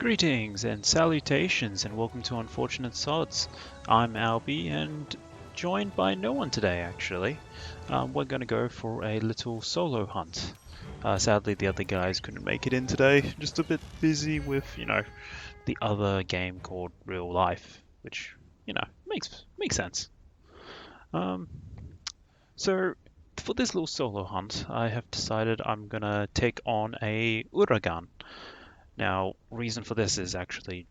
Greetings and salutations and welcome to Unfortunate Sods. I'm Albie and joined by no one today actually. We're going to go for a little solo hunt. Sadly the other guys couldn't make it in today, just a bit busy with, the other game called Real Life, which, makes sense. So for this little solo hunt, I have decided I'm going to take on a Uragaan. Now, reason for this is actually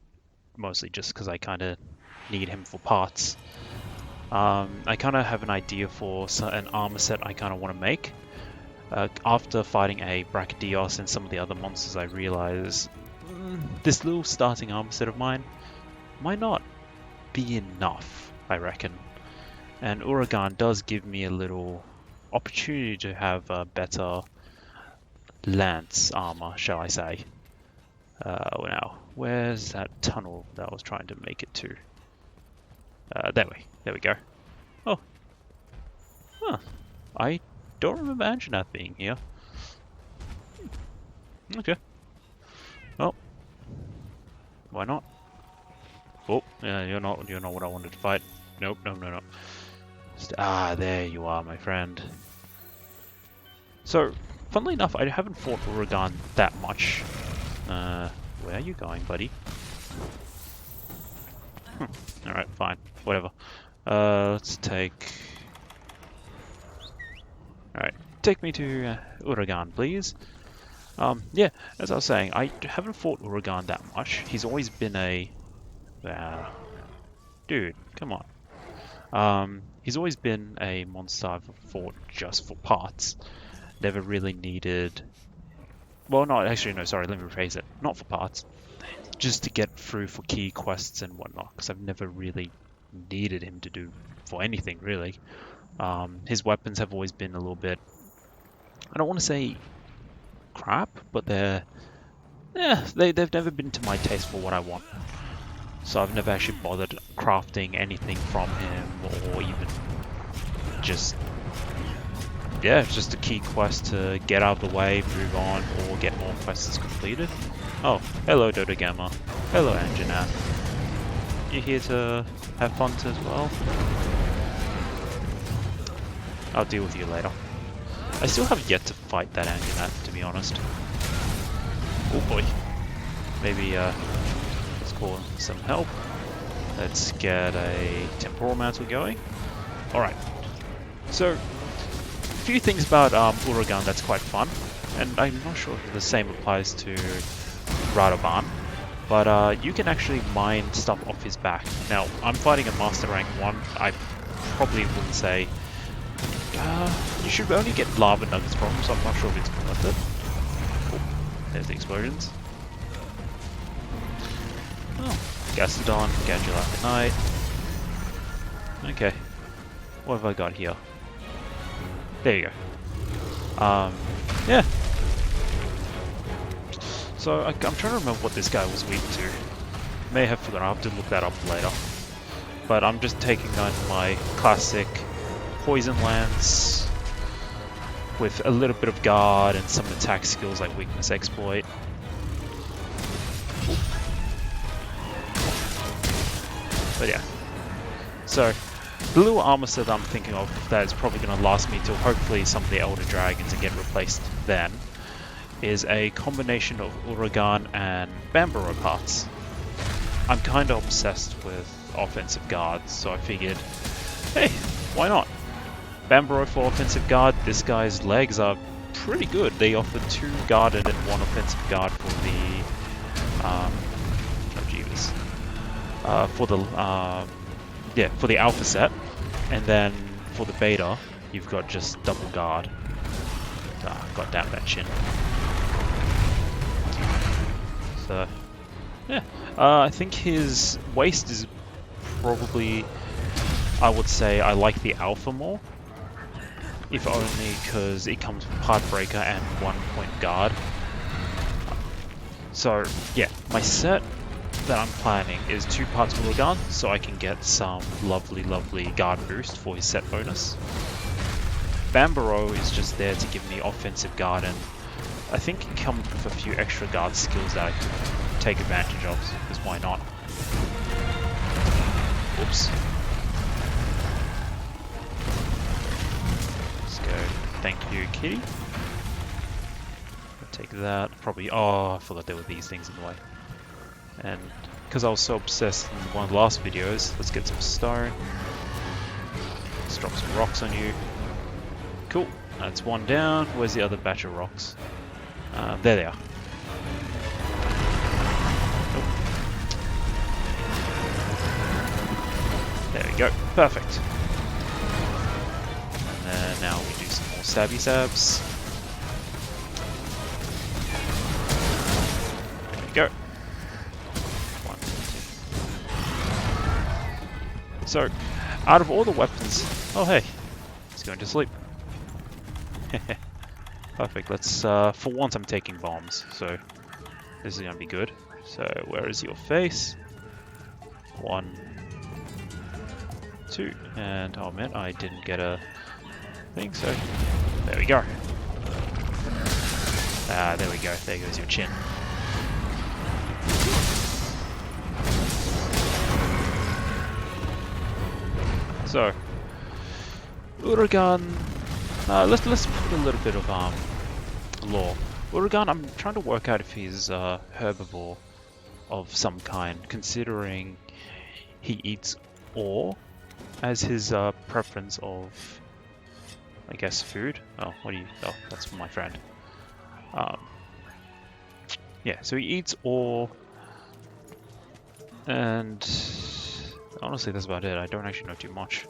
mostly just because I kind of need him for parts. I kind of have an idea for an armor set I kind of want to make. After fighting a Brachydios and some of the other monsters, I realize this little starting armor set of mine might not be enough, I reckon. And Uragaan does give me a little opportunity to have a better lance armor, shall I say. Now, where's that tunnel that I was trying to make it to? There we go. Oh. Huh. I don't remember Anjanath being here. Okay. Well. Why not? Oh, yeah, you're not what I wanted to fight. Nope, no. There you are, my friend. So, funnily enough, I haven't fought Uragaan that much. Where are you going, buddy? Alright, fine. Whatever. Let's take... Alright, take me to Uragaan, please. Yeah, as I was saying, I haven't fought Uragaan that much. He's always been a... dude, come on. He's always been a monster I've fought just for parts. Never really needed... Well, no, actually, no, sorry, let me rephrase it. Not for parts. Just to get through for key quests and whatnot, because I've never really needed him to do for anything, really. His weapons have always been a little bit... I don't want to say crap, but they've never been to my taste for what I want. So I've never actually bothered crafting anything from him, or even just... Yeah, it's just a key quest to get out of the way, move on, or get more quests completed. Oh, hello Dodogama. Hello Anjanath. You here to have fun as well? I'll deal with you later. I still have yet to fight that Anjanath, to be honest. Oh boy. Maybe, let's call in some help. Let's get a temporal mantle going. Alright. So, a few things about Uragaan that's quite fun, and I'm not sure if the same applies to Uragaan, but you can actually mine stuff off his back. Now, I'm fighting a Master Rank 1, I probably wouldn't say... you should only get lava nuggets from him, so I'm not sure if it's worth it. Oh, there's the explosions. Oh, Gastodon, Gadulak Knight. Okay, what have I got here? There you go. Yeah. So I'm trying to remember what this guy was weak to. May have forgotten. I'll have to look that up later. But I'm just taking on my classic poison lance with a little bit of guard and some attack skills like weakness exploit. But yeah. So. The little armor set that I'm thinking of that is probably going to last me till hopefully some of the Elder Dragons and get replaced then is a combination of Uragaan and Bambaro parts. I'm kind of obsessed with offensive guards, so I figured, hey, why not? Bambaro for offensive guard, this guy's legs are pretty good. They offer 2 guarded and 1 offensive guard for the... for the alpha set, and then for the beta, you've got just double guard. God damn that chin. So, yeah. I think his waist is probably, I would say, I like the alpha more. If only because it comes with part breaker and 1 point guard. So, yeah, my set that I'm planning is 2 parts Uragaan, so I can get some lovely guard boost for his set bonus. Bambaro is just there to give me offensive guard, and I think it comes with a few extra guard skills that I could take advantage of, because why not? Oops. Let's go. Thank you, kitty. I'll take that. Probably. Oh, I forgot there were these things in the way. And because I was so obsessed in one of the last videos, let's get some stone. Let's drop some rocks on you. Cool. That's one down. Where's the other batch of rocks? There they are. Nope. There we go. Perfect. And then now we do some more stabby stabs. There we go. One, two. So, out of all the weapons... Oh hey, he's going to sleep. Perfect, let's, for once I'm taking bombs, so this is gonna be good. So, where is your face? 1, 2, and oh man, I didn't get a thing, so there we go. There we go, there goes your chin. So, Uragaan. Let's put a little bit of lore. Uragaan, I'm trying to work out if he's herbivore of some kind, considering he eats ore as his preference of, I guess, food. Oh, what do you? Oh, that's my friend. Yeah, so he eats ore, and honestly, that's about it. I don't actually know too much.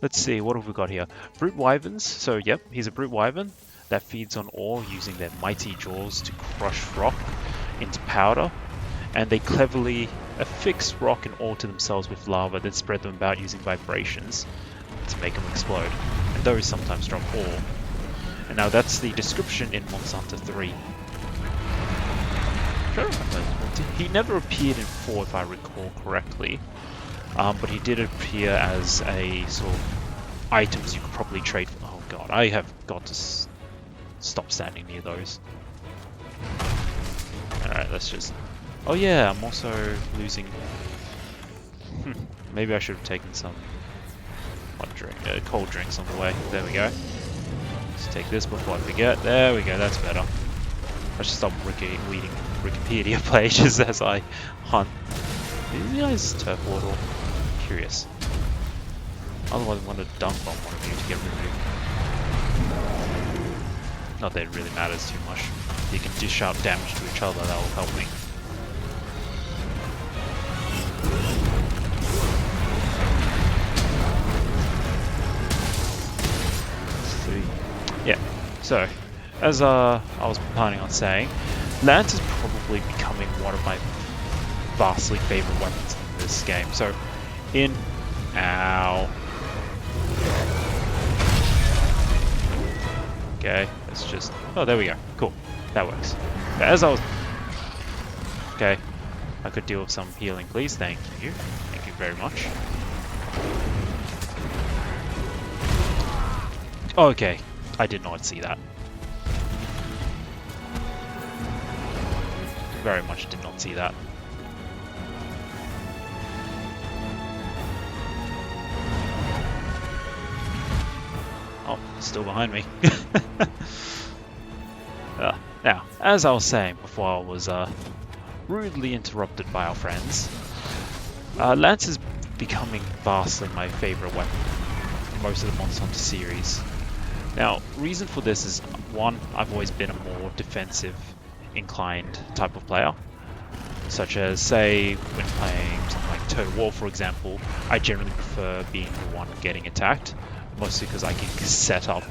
Let's see, what have we got here? Brute wyverns. So, yep, he's a brute wyvern that feeds on ore using their mighty jaws to crush rock into powder. And they cleverly affix rock and ore to themselves with lava, then spread them about using vibrations to make them explode. And those sometimes drop ore. And now that's the description in Monster Hunter 3. He never appeared in 4 if I recall correctly. But he did appear as a sort of items you could probably trade for. Oh god, I have got to stop standing near those. Alright, let's just... Oh yeah, I'm also losing... Maybe I should have taken some cold drinks on the way. There we go. Let's take this before I forget. There we go, that's better. I should stop reading Wikipedia pages as I hunt. These guys turf water. Curious. Otherwise I'm going to dunk on one of you to get removed. Not that it really matters too much. If you can dish out damage to each other, that will help me. Yeah, so, as I was planning on saying, Lance is probably becoming one of my vastly favourite weapons in this game. So, Ow. Okay, let's just... Oh, there we go. Cool. That works. But as I was... Okay, I could deal with some healing, please. Thank you. Thank you very much. Okay, I did not see that. Very much did not see that. Oh, still behind me. Now, as I was saying before I was rudely interrupted by our friends, Lance is becoming vastly my favourite weapon in most of the Monster Hunter series. Now, reason for this is, one, I've always been a more defensive inclined type of player, such as, say, when playing something like Total War, for example, I generally prefer being the one getting attacked, mostly because I can set up,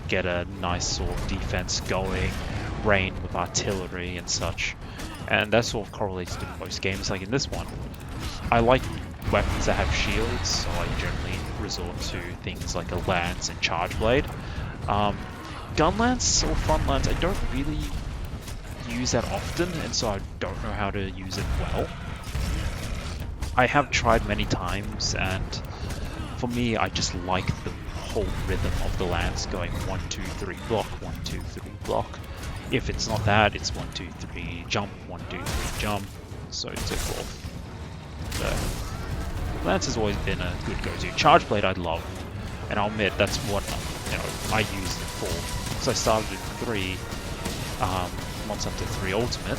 get a nice sort of defense going, rain with artillery and such, and that sort of correlates to most games. Like in this one, I like weapons that have shields, so I generally resort to things like a lance and charge blade. Gun lance or front lance, I don't really use that often, and so I don't know how to use it well. I have tried many times, and for me, I just like the whole rhythm of the lance going 1, 2, 3 block, 1, 2, 3 block. If it's not that, it's 1, 2, 3, jump, 1, 2, 3, jump, so on and so forth. So Lance has always been a good go-to. Charge Blade I love, and I'll admit that's what I used it for. So I started in 3, Monster Hunter 3 Ultimate,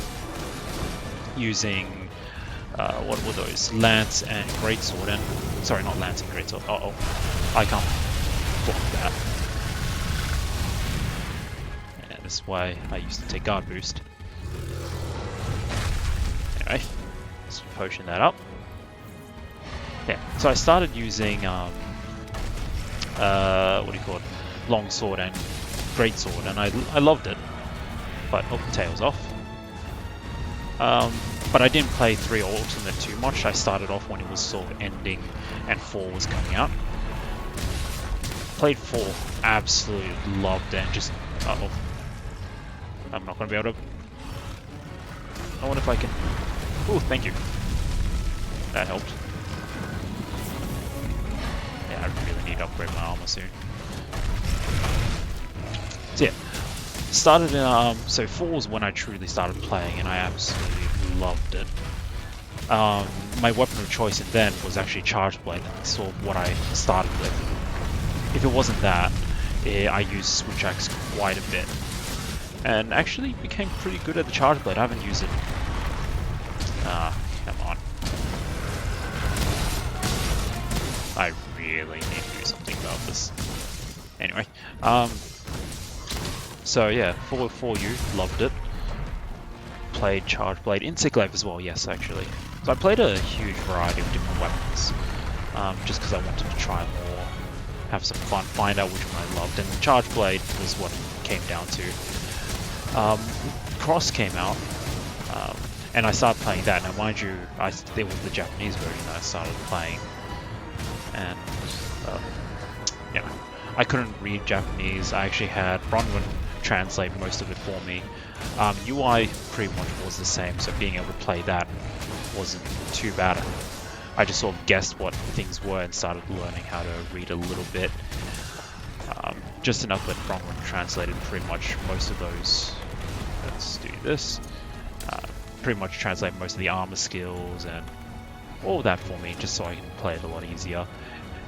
using what were those? Lance and Greatsword, and sorry, not Lance and Greatsword. I can't block that. And this is why I used to take guard boost. Anyway, let's potion that up. Yeah, so I started using what do you call it? Longsword and Greatsword, and I loved it. But tails off. But I didn't play 3 Ultimate too much. I started off when it was sort of ending and 4 was coming out. Played 4, absolutely loved it, and just I'm not gonna be able to. I wonder if I can. Oh, thank you. That helped. Yeah, I really need to upgrade my armor soon. So yeah, started in so 4 was when I truly started playing, and I absolutely loved it. My weapon of choice in then was actually Charge Blade, and that's sort of what I started with. If it wasn't that, I used Switch Axe quite a bit, and actually became pretty good at the Charge Blade. I haven't used it. Come on. I really need to do something about this. Anyway, so yeah, for you, loved it. Played Charge Blade, Insect Glaive as well, yes, actually. So I played a huge variety of different weapons, just because I wanted to try more, have some fun, find out which one I loved, and Charge Blade was what it came down to. Cross came out, and I started playing that. Now, mind you, there was the Japanese version that I started playing, and yeah, I couldn't read Japanese. I actually had Bronwyn translate most of it for me. UI pretty much was the same, so being able to play that wasn't too bad. I just sort of guessed what things were and started learning how to read a little bit. Just enough that Bronwyn translated pretty much most of those. Let's do this. Pretty much translate most of the armor skills and all that for me, just so I can play it a lot easier.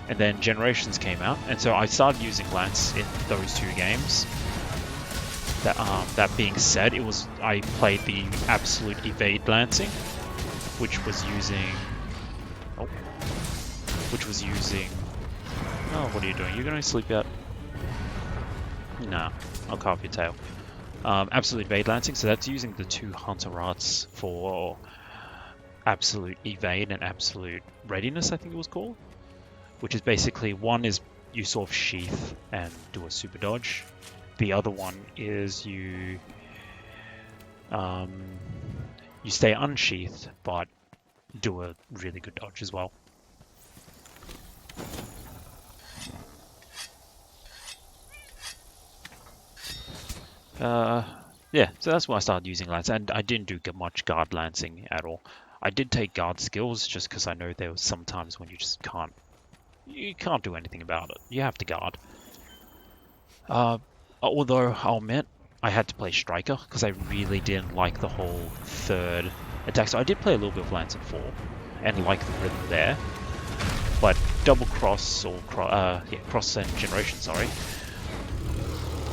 And then Generations came out, and so I started using Lance in those 2 games. That being said, I played the Absolute Evade Lancing, which was using. Oh, what are you doing? You're gonna sleep yet? Nah, I'll carve your tail. Absolute Evade Lancing, so that's using the 2 Hunter Arts for Absolute Evade and Absolute Readiness, I think it was called. Which is basically, one is you sort of sheath and do a super dodge. The other one is you stay unsheathed, but do a really good dodge as well. Yeah, so that's why I started using Lance, and I didn't do much guard lancing at all. I did take guard skills just because I know there was some times when you just can't do anything about it. You have to guard. Although I'll admit, I had to play Striker because I really didn't like the whole 3rd attack. So I did play a little bit of Lance in 4 and like the rhythm there. But double cross or cross and generation, sorry,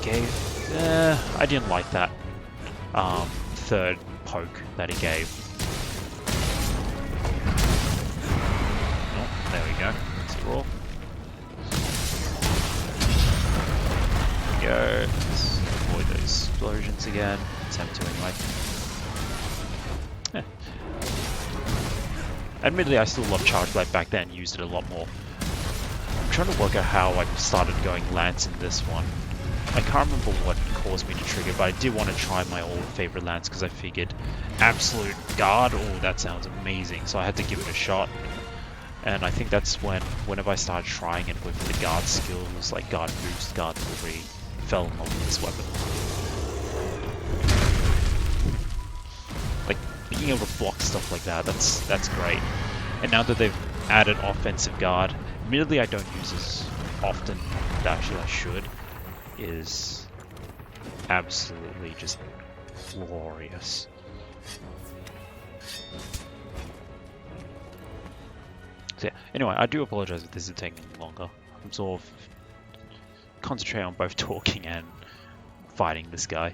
I didn't like that 3rd poke that he gave. Oh, there we go. That's a roll. Go. Let's avoid those explosions again. Let's have to anyway. Yeah. Admittedly, I still love Charge Blade back then, used it a lot more. I'm trying to work out how I started going Lance in this one. I can't remember what caused me to trigger, but I did want to try my old favorite Lance because I figured Absolute Guard, oh, that sounds amazing, so I had to give it a shot. And I think that's whenever I started trying it with the guard skills, like guard boost, guard delivery, fell in love with this weapon. Like, being able to block stuff like that, that's great. And now that they've added offensive guard, admittedly I don't use as often, but actually I should, is absolutely just glorious. So yeah, anyway, I do apologize if this is taking longer. I'm sort of concentrating on both talking and fighting this guy.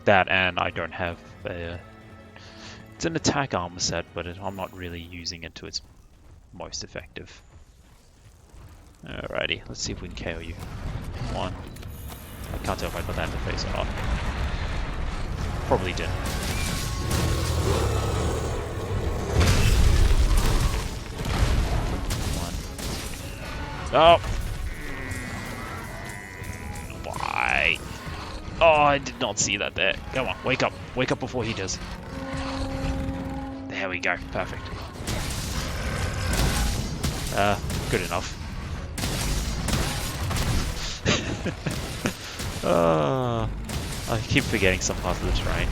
That, and I don't have a... It's an attack armor set, but I'm not really using it to its most effective. Alrighty, let's see if we can KO you. One. I can't tell if I got that in the face or not. Probably didn't. One. Oh! Why? Oh, I did not see that there. Come on, wake up. Wake up before he does. There we go. Perfect. Good enough. I keep forgetting some parts of the terrain.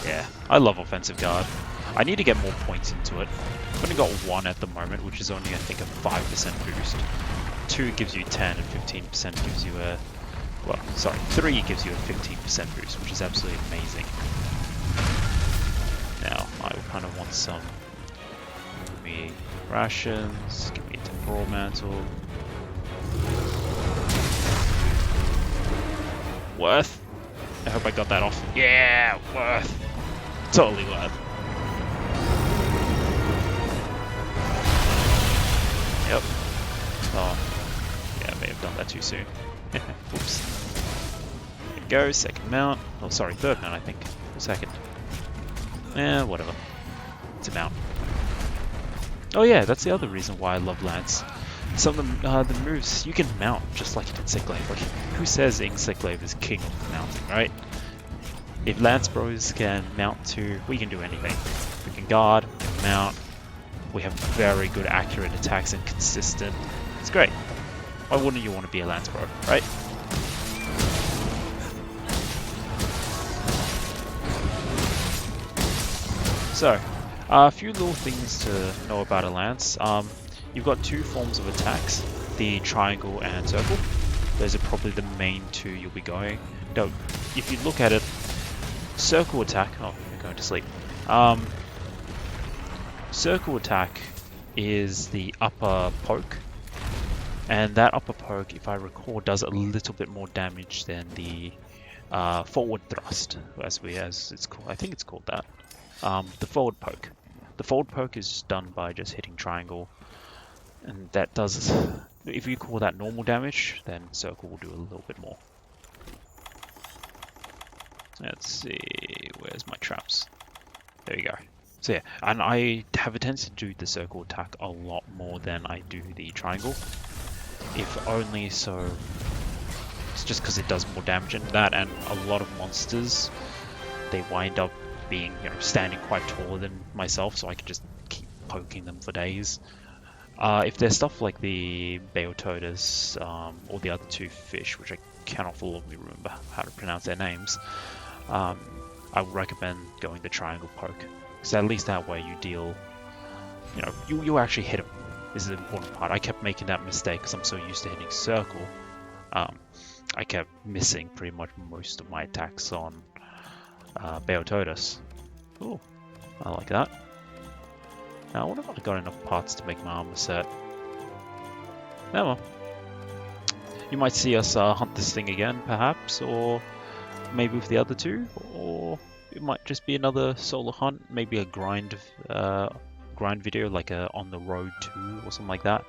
Yeah, I love offensive guard. I need to get more points into it. I've only got 1 at the moment, which is only, I think, a 5% boost. 2 gives you 10 and 15% gives you a... Well, sorry, 3 gives you a 15% boost, which is absolutely amazing. Now, I kind of want some... Give me rations, give me a temporal mantle. Worth? I hope I got that off. Yeah, worth. Totally worth. Yep. Oh, yeah, I may have done that too soon. Oops. There we go, second mount. Oh, sorry, third mount, I think. Second. Eh, whatever. It's a mount. Oh yeah, that's the other reason why I love Lance. Some of the moves you can mount just like you did Cyclave. Like, who says Cyclave is king of mounting, right? If Lance Bros can mount too, we can do anything. We can guard, we can mount. We have very good accurate attacks and consistent. It's great. Why wouldn't you want to be a Lance Bro, right? So, a few little things to know about a Lance. You've got 2 forms of attacks, the triangle and circle. Those are probably the main 2 you'll be going. Now, if you look at it, circle attack, oh, you're going to sleep. Circle attack is the upper poke, and that upper poke, if I recall, does a little bit more damage than the forward thrust, as it's called. I think it's called that. The forward poke. The forward poke is done by just hitting triangle, and that does. If you call that normal damage, then circle will do a little bit more. Let's see, where's my traps? There you go. So yeah, and I have a tendency to do the circle attack a lot more than I do the triangle. If only so, it's just because it does more damage in that, and a lot of monsters, they wind up being, standing quite taller than myself, so I can just keep poking them for days. If there's stuff like the Beotodus, or the other 2 fish, which I cannot for the love of me remember how to pronounce their names, I would recommend going the triangle poke. Because at least that way you deal, you actually hit them. This is the important part. I kept making that mistake because I'm so used to hitting circle. I kept missing pretty much most of my attacks on Beotodus. Ooh, I like that. Now I wonder if I got enough parts to make my armor set. Oh well. You might see us hunt this thing again, perhaps, or maybe with the other 2, or it might just be another solo hunt, maybe a grind video, like a On the Road 2 or something like that.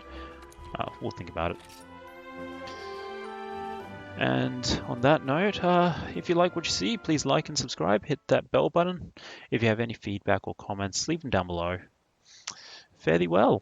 We'll think about it. And on that note, if you like what you see, please like and subscribe, hit that bell button. If you have any feedback or comments, leave them down below. Fare thee well.